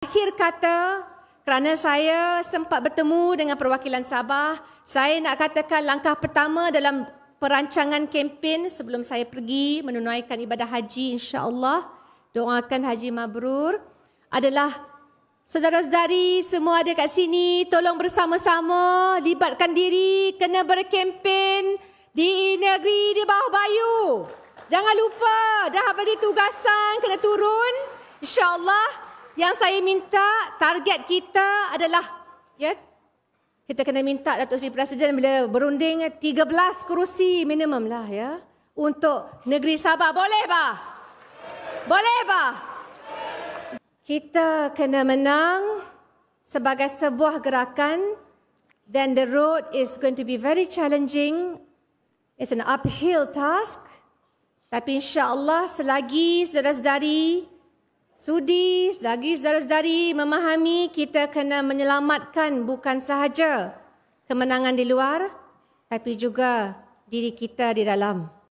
Akhir kata, kerana saya sempat bertemu dengan perwakilan Sabah, saya nak katakan langkah pertama dalam perancangan kempen sebelum saya pergi menunaikan ibadah haji, insya-Allah, doakan haji mabrur, adalah saudara-saudari semua ada kat sini, tolong bersama-sama libatkan diri, kena berkempen di negeri di bawah bayu. Jangan lupa, dah beri tugasan, kena turun, insya-Allah. Yang saya minta, target kita adalah, ya, kita kena minta Datuk Seri Presiden bila berunding 13 kerusi minimum lah, ya, untuk negeri Sabah. Boleh bah? Boleh bah? Kita kena menang sebagai sebuah gerakan, then the road is going to be very challenging. It's an uphill task. Tapi insya-Allah selagi saudara-saudari sudi, selagi saudara-saudari memahami kita kena menyelamatkan bukan sahaja kemenangan di luar, tapi juga diri kita di dalam.